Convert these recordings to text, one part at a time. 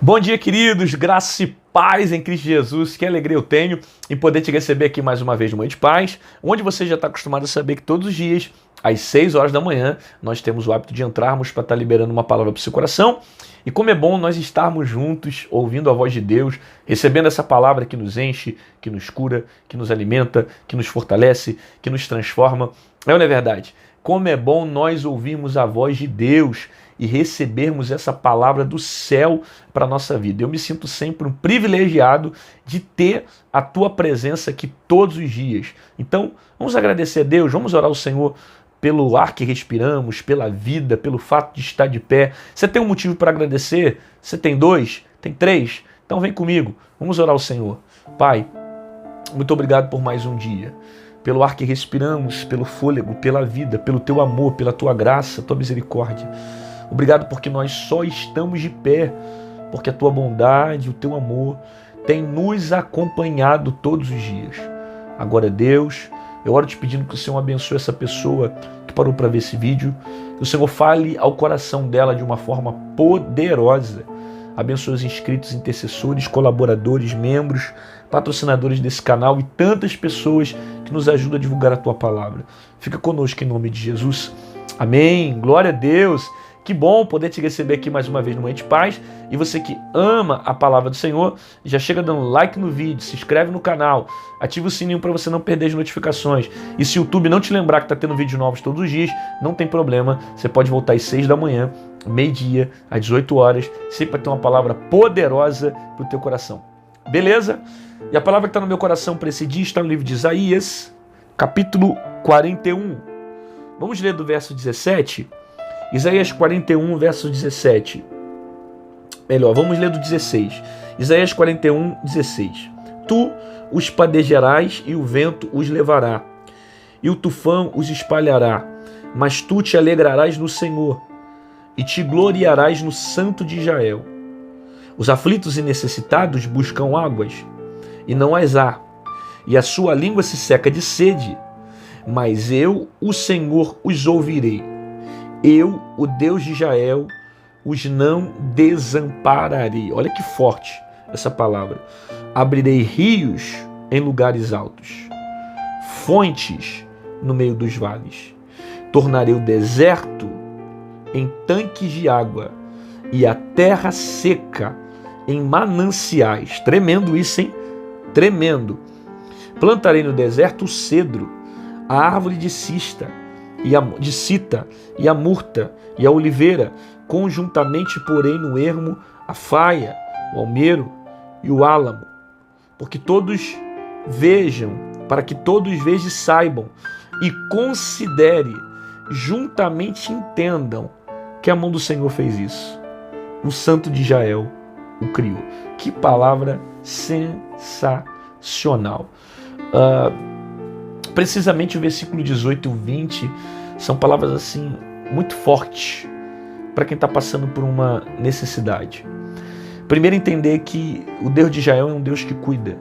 Bom dia, queridos, graça e paz em Cristo Jesus. Que alegria eu tenho em poder te receber aqui mais uma vez no Manhã de Paz, onde você já está acostumado a saber que todos os dias, às 6 horas da manhã, nós temos o hábito de entrarmos para estar liberando uma palavra para o seu coração. E como é bom nós estarmos juntos, ouvindo a voz de Deus, recebendo essa palavra que nos enche, que nos cura, que nos alimenta, que nos fortalece, que nos transforma. É ou não é verdade? Como é bom nós ouvirmos a voz de Deus e recebermos essa palavra do céu para a nossa vida. Eu me sinto sempre um privilegiado de ter a tua presença aqui todos os dias. Então, vamos agradecer a Deus, vamos orar ao Senhor pelo ar que respiramos, pela vida, pelo fato de estar de pé. Você tem um motivo para agradecer? Você tem 2? Tem 3? Então vem comigo, vamos orar ao Senhor. Pai, muito obrigado por mais um dia. Pelo ar que respiramos, pelo fôlego, pela vida, pelo teu amor, pela tua graça, tua misericórdia. Obrigado porque nós só estamos de pé, porque a tua bondade, o teu amor tem nos acompanhado todos os dias. Agora, Deus, eu oro te pedindo que o Senhor abençoe essa pessoa que parou para ver esse vídeo, que o Senhor fale ao coração dela de uma forma poderosa. Abençoe os inscritos, intercessores, colaboradores, membros, patrocinadores desse canal e tantas pessoas que nos ajudam a divulgar a tua palavra. Fica conosco em nome de Jesus. Amém. Glória a Deus. Que bom poder te receber aqui mais uma vez no Manhã de Paz. E você que ama a palavra do Senhor, já chega dando like no vídeo, se inscreve no canal, ativa o sininho para você não perder as notificações. E se o YouTube não te lembrar que está tendo vídeos novos todos os dias, não tem problema, você pode voltar às 6 da manhã, meio-dia, às 18 horas, sempre para ter uma palavra poderosa para o teu coração. Beleza? E a palavra que está no meu coração para esse dia está no livro de Isaías, capítulo 41. Vamos ler do verso 17. Isaías 41, verso 17. Melhor, vamos ler do 16. Isaías 41, 16. Tu os padejarás e o vento os levará, e o tufão os espalhará, mas tu te alegrarás no Senhor, e te gloriarás no Santo de Israel. Os aflitos e necessitados buscam águas, e não as há, e a sua língua se seca de sede, mas eu, o Senhor, os ouvirei. Eu, o Deus de Israel, os não desampararei. Olha que forte essa palavra. Abrirei rios em lugares altos, fontes no meio dos vales. Tornarei o deserto em tanques de água e a terra seca em mananciais. Tremendo isso, hein? Tremendo. Plantarei no deserto o cedro, a árvore de cita e a murta e a oliveira, conjuntamente porém no ermo a faia, o almeiro e o álamo, porque todos vejam, para que todos vejam e saibam e considere, juntamente entendam que a mão do Senhor fez isso. O Santo de Israel o criou. Que palavra sensacional! Precisamente o versículo 18 e o 20 são palavras assim muito fortes para quem está passando por uma necessidade. Primeiro, entender que o Deus de Israel é um Deus que cuida.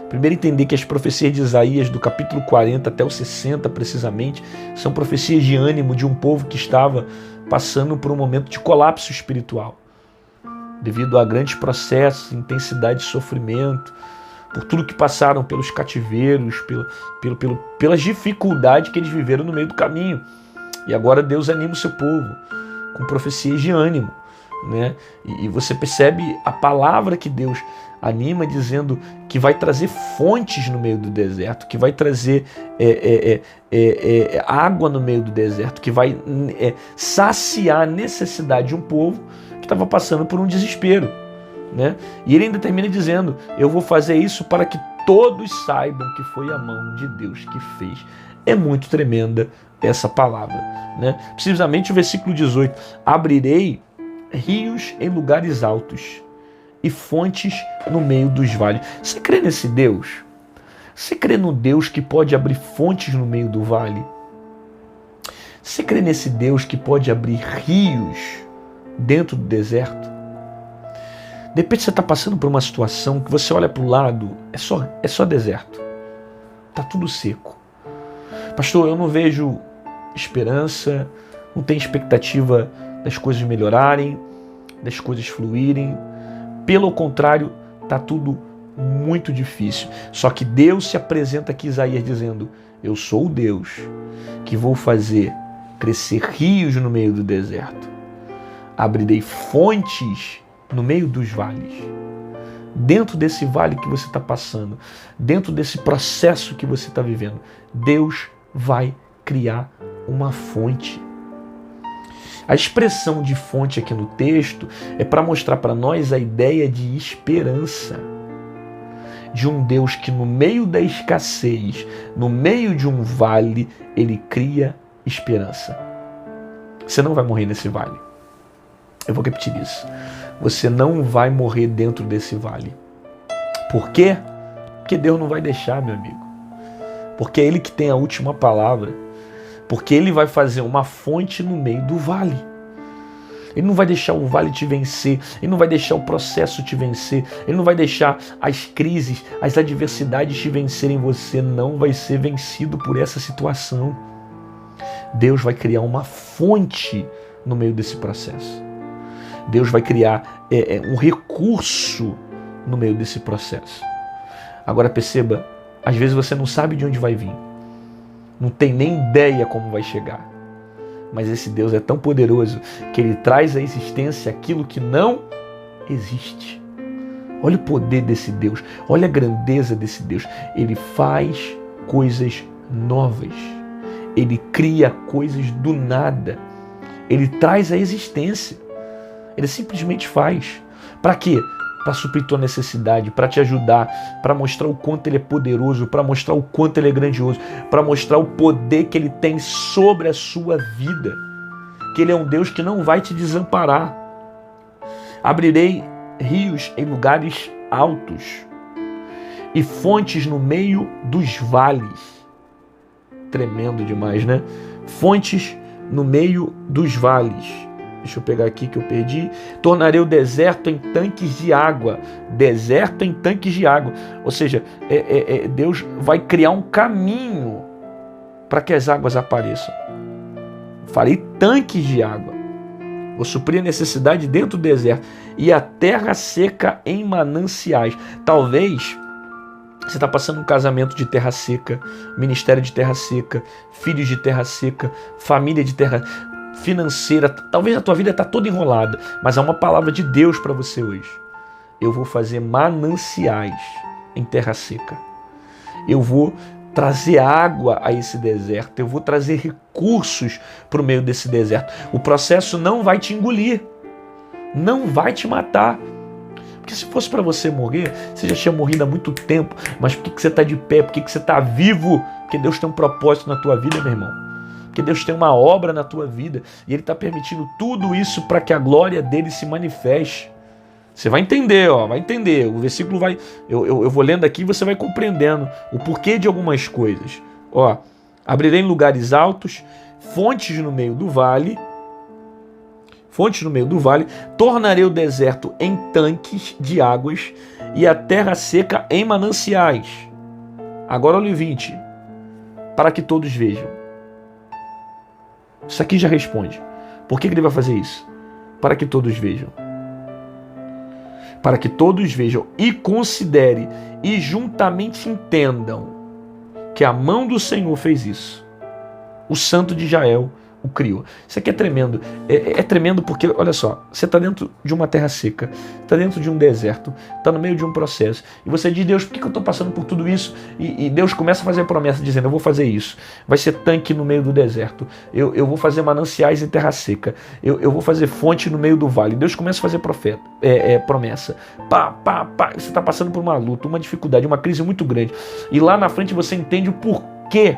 Primeiro, entender que as profecias de Isaías, do capítulo 40 até o 60 precisamente, são profecias de ânimo de um povo que estava passando por um momento de colapso espiritual, devido a grandes processos, intensidade de sofrimento, por tudo que passaram pelos cativeiros, pelas dificuldades que eles viveram no meio do caminho. E agora Deus anima o seu povo com profecias de ânimo, né? E você percebe a palavra que Deus anima dizendo que vai trazer fontes no meio do deserto, que vai trazer água no meio do deserto, que vai saciar a necessidade de um povo que estava passando por um desespero, né? E ele ainda termina dizendo: eu vou fazer isso para que todos saibam que foi a mão de Deus que fez. É muito tremenda essa palavra, né? Precisamente o versículo 18: abrirei rios em lugares altos e fontes no meio dos vales. Você crê nesse Deus? Você crê no Deus que pode abrir fontes no meio do vale? Você crê nesse Deus que pode abrir rios dentro do deserto? De repente você está passando por uma situação que você olha para o lado, é só deserto. Está tudo seco. Pastor, eu não vejo esperança, não tenho expectativa das coisas melhorarem, das coisas fluírem. Pelo contrário, está tudo muito difícil. Só que Deus se apresenta aqui, Isaías, dizendo: eu sou o Deus que vou fazer crescer rios no meio do deserto. Abrirei fontes no meio dos vales. Dentro desse vale que você está passando, dentro desse processo que você está vivendo, Deus vai criar uma fonte. A expressão de fonte aqui no texto é para mostrar para nós a ideia de esperança. De um Deus que no meio da escassez, no meio de um vale, Ele cria esperança. Você não vai morrer nesse vale. Eu vou repetir isso. Você não vai morrer dentro desse vale. Por quê? Porque Deus não vai deixar, meu amigo. Porque é Ele que tem a última palavra. Porque Ele vai fazer uma fonte no meio do vale. Ele não vai deixar o vale te vencer. Ele não vai deixar o processo te vencer. Ele não vai deixar as crises, as adversidades te vencerem. Você não vai ser vencido por essa situação. Deus vai criar uma fonte no meio desse processo. Deus vai criar um recurso no meio desse processo. Agora perceba, às vezes você não sabe de onde vai vir. Não tem nem ideia como vai chegar. Mas esse Deus é tão poderoso que Ele traz à existência aquilo que não existe. Olha o poder desse Deus. Olha a grandeza desse Deus. Ele faz coisas novas. Ele cria coisas do nada. Ele traz à existência. Ele simplesmente faz. Para quê? Para suprir tua necessidade, para te ajudar, para mostrar o quanto Ele é poderoso, para mostrar o quanto Ele é grandioso, para mostrar o poder que Ele tem sobre a sua vida. Que Ele é um Deus que não vai te desamparar. Abrirei rios em lugares altos e fontes no meio dos vales. Tremendo demais, né? Fontes no meio dos vales. Deixa eu pegar aqui que eu perdi. Tornarei o deserto em tanques de água. Deserto em tanques de água. Ou seja, Deus vai criar um caminho para que as águas apareçam. Farei tanques de água. Vou suprir a necessidade dentro do deserto. E a terra seca em mananciais. Talvez você está passando um casamento de terra seca, ministério de terra seca, filhos de terra seca, família de terra financeira. Talvez a tua vida está toda enrolada, mas há uma palavra de Deus para você hoje. Eu vou fazer mananciais em terra seca. Eu vou trazer água a esse deserto. Eu vou trazer recursos para o meio desse deserto. O processo não vai te engolir. Não vai te matar. Porque se fosse para você morrer, você já tinha morrido há muito tempo. Mas por que você está de pé? Por que você está vivo? Porque Deus tem um propósito na tua vida, meu irmão. Porque Deus tem uma obra na tua vida. E Ele está permitindo tudo isso para que a glória dEle se manifeste. Você vai entender, vai entender. O versículo vai... Eu vou lendo aqui e você vai compreendendo o porquê de algumas coisas. Abrirei em lugares altos, fontes no meio do vale. Fontes no meio do vale. Tornarei o deserto em tanques de águas e a terra seca em mananciais. Agora olha o 20. Para que todos vejam. Isso aqui já responde. Por que Ele vai fazer isso? Para que todos vejam. Para que todos vejam e considerem e juntamente entendam que a mão do Senhor fez isso. O Santo de Israel o criou. Isso aqui é tremendo. É tremendo porque, olha só, você está dentro de uma terra seca, está dentro de um deserto, está no meio de um processo, e você diz: Deus, por que eu estou passando por tudo isso? E Deus começa a fazer promessa dizendo: eu vou fazer isso. Vai ser tanque no meio do deserto. Eu vou fazer mananciais em terra seca. Eu vou fazer fonte no meio do vale. Deus começa a fazer promessa. Você está passando por uma luta, uma dificuldade, uma crise muito grande. E lá na frente você entende o porquê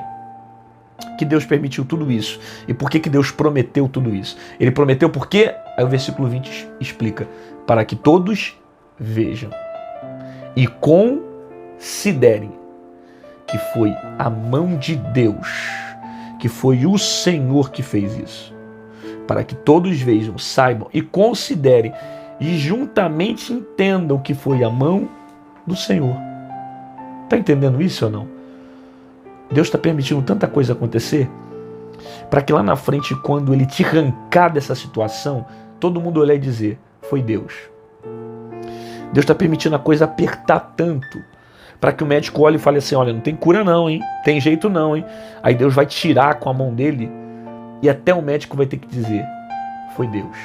que Deus permitiu tudo isso. E por que Deus prometeu tudo isso? Ele prometeu porque, aí o versículo 20 explica: para que todos vejam e considerem que foi a mão de Deus, que foi o Senhor que fez isso. Para que todos vejam, saibam e considerem e juntamente entendam que foi a mão do Senhor. Está entendendo isso ou não? Deus está permitindo tanta coisa acontecer para que lá na frente, quando Ele te arrancar dessa situação, todo mundo olhar e dizer: foi Deus. Deus está permitindo a coisa apertar tanto para que o médico olhe e fale assim, olha, não tem cura não, hein? Tem jeito não, hein? Aí Deus vai tirar com a mão dele e até o médico vai ter que dizer, foi Deus.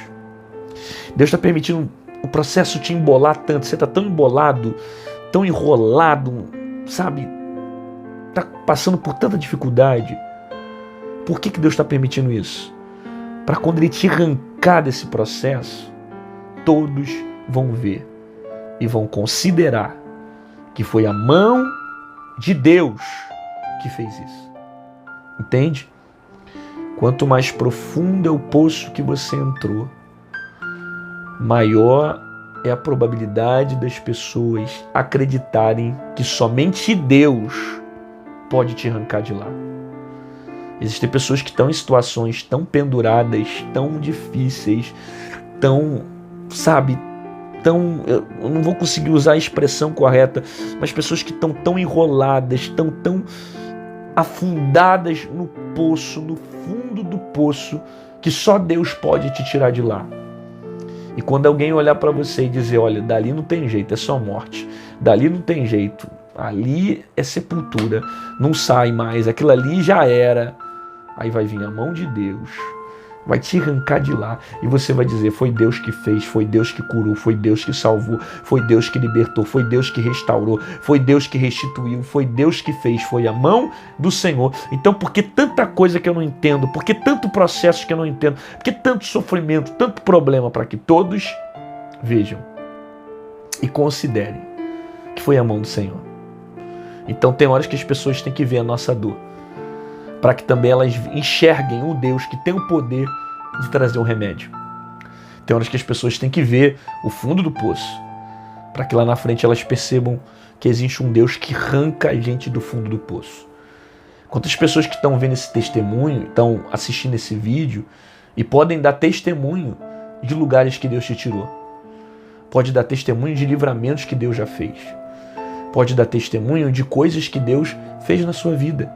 Deus está permitindo o processo te embolar tanto, você está tão embolado, tão enrolado, sabe? Está passando por tanta dificuldade. Por que Deus está permitindo isso? Para quando Ele te arrancar desse processo, todos vão ver e vão considerar que foi a mão de Deus que fez isso. Entende? Quanto mais profundo é o poço que você entrou, maior é a probabilidade das pessoas acreditarem que somente Deus pode te arrancar de lá. Existem pessoas que estão em situações tão penduradas, tão difíceis, tão, sabe, tão, eu não vou conseguir usar a expressão correta, mas pessoas que estão tão enroladas, estão tão afundadas no poço, no fundo do poço, que só Deus pode te tirar de lá. E quando alguém olhar para você e dizer, olha, dali não tem jeito, é só morte, dali não tem jeito, ali é sepultura, não sai mais, aquilo ali já era. Aí vai vir a mão de Deus, vai te arrancar de lá e você vai dizer, foi Deus que fez, foi Deus que curou, foi Deus que salvou, foi Deus que libertou, foi Deus que restaurou, foi Deus que restituiu, foi Deus que fez, foi a mão do Senhor. Então, por que tanta coisa que eu não entendo, por que tanto processo que eu não entendo, por que tanto sofrimento, tanto problema, para que todos vejam e considerem que foi a mão do Senhor. Então tem horas que as pessoas têm que ver a nossa dor, para que também elas enxerguem o Deus que tem o poder de trazer um remédio. Tem horas que as pessoas têm que ver o fundo do poço, para que lá na frente elas percebam que existe um Deus que arranca a gente do fundo do poço. Quantas pessoas que estão vendo esse testemunho, estão assistindo esse vídeo e podem dar testemunho de lugares que Deus te tirou. Pode dar testemunho de livramentos que Deus já fez. Pode dar testemunho de coisas que Deus fez na sua vida.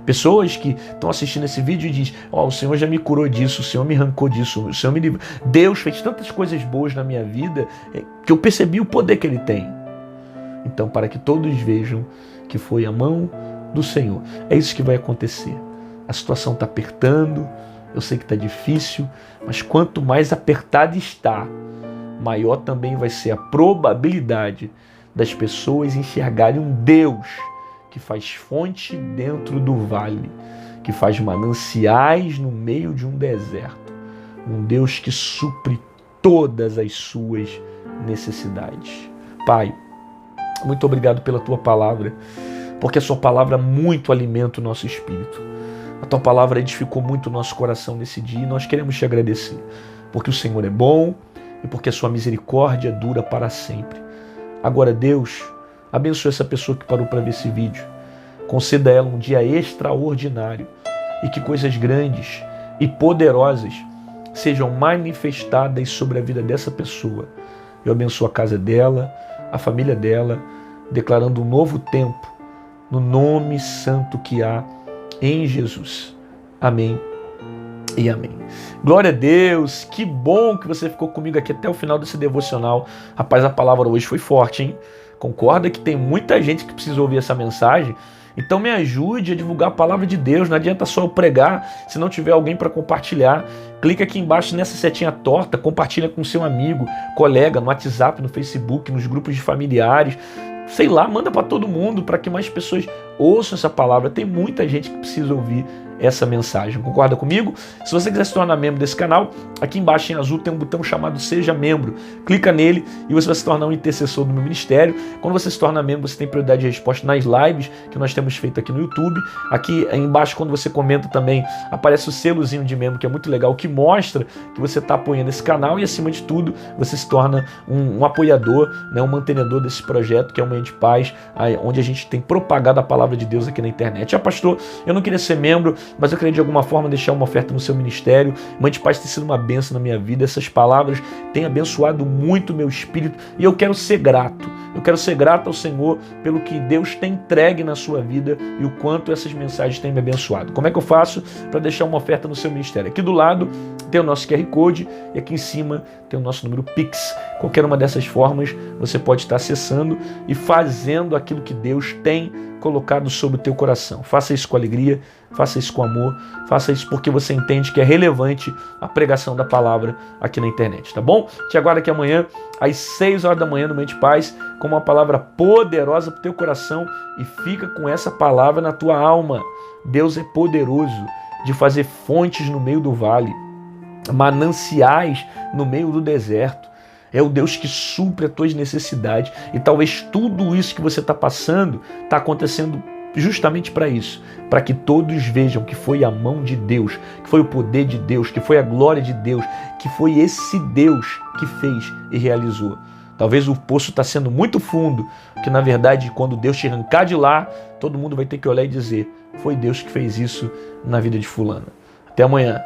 Pessoas que estão assistindo esse vídeo e dizem, o Senhor já me curou disso, o Senhor me arrancou disso, o Senhor me livrou. Deus fez tantas coisas boas na minha vida que eu percebi o poder que Ele tem. Então, para que todos vejam que foi a mão do Senhor. É isso que vai acontecer. A situação está apertando, eu sei que está difícil, mas quanto mais apertada está, maior também vai ser a probabilidade das pessoas enxergarem um Deus que faz fonte dentro do vale, que faz mananciais no meio de um deserto. Um Deus que supre todas as suas necessidades. Pai, muito obrigado pela Tua palavra, porque a Sua palavra muito alimenta o nosso espírito. A Tua palavra edificou muito o nosso coração nesse dia e nós queremos Te agradecer, porque o Senhor é bom e porque a Sua misericórdia dura para sempre. Agora, Deus, abençoe essa pessoa que parou para ver esse vídeo. Conceda a ela um dia extraordinário e que coisas grandes e poderosas sejam manifestadas sobre a vida dessa pessoa. Eu abençoo a casa dela, a família dela, declarando um novo tempo no nome santo que há em Jesus. Amém e amém. Glória a Deus, que bom que você ficou comigo aqui até o final desse devocional. Rapaz, a palavra hoje foi forte, hein? Concorda que tem muita gente que precisa ouvir essa mensagem? Então me ajude a divulgar a palavra de Deus. Não adianta só eu pregar se não tiver alguém para compartilhar. Clica aqui embaixo nessa setinha torta, compartilha com seu amigo, colega, no WhatsApp, no Facebook, nos grupos de familiares. Sei lá, manda para todo mundo para que mais pessoas ouçam essa palavra. Tem muita gente que precisa ouvir essa mensagem. Concorda comigo? Se você quiser se tornar membro desse canal, aqui embaixo em azul tem um botão chamado Seja Membro. Clica nele e você vai se tornar um intercessor do meu ministério. Quando você se torna membro, você tem prioridade de resposta nas lives que nós temos feito aqui no YouTube. Aqui embaixo, quando você comenta também, aparece o selozinho de membro, que é muito legal, que mostra que você está apoiando esse canal e, acima de tudo, você se torna um apoiador, né, um mantenedor desse projeto, que é o Manhã de Paz, onde a gente tem propagado a palavra de Deus aqui na internet. Pastor, eu não queria ser membro, mas eu queria de alguma forma deixar uma oferta no seu ministério. Manhã de Paz tem sido uma bênção na minha vida. Essas palavras têm abençoado muito o meu espírito e eu quero ser grato. Eu quero ser grato ao Senhor pelo que Deus tem entregue na sua vida e o quanto essas mensagens têm me abençoado. Como é que eu faço para deixar uma oferta no seu ministério? Aqui do lado tem o nosso QR Code e aqui em cima tem o nosso número Pix. Qualquer uma dessas formas você pode estar acessando e fazendo aquilo que Deus tem colocado sobre o teu coração. Faça isso com alegria, faça isso com amor, faça isso porque você entende que é relevante a pregação da palavra aqui na internet, tá bom? Te aguardo aqui amanhã às 6 horas da manhã no Mente Paz com uma palavra poderosa para o teu coração e fica com essa palavra na tua alma. Deus é poderoso de fazer fontes no meio do vale, mananciais no meio do deserto. É o Deus que supre as tuas necessidades. E talvez tudo isso que você está passando está acontecendo justamente para isso. Para que todos vejam que foi a mão de Deus, que foi o poder de Deus, que foi a glória de Deus, que foi esse Deus que fez e realizou. Talvez o poço está sendo muito fundo, que na verdade quando Deus te arrancar de lá, todo mundo vai ter que olhar e dizer, foi Deus que fez isso na vida de fulano. Até amanhã.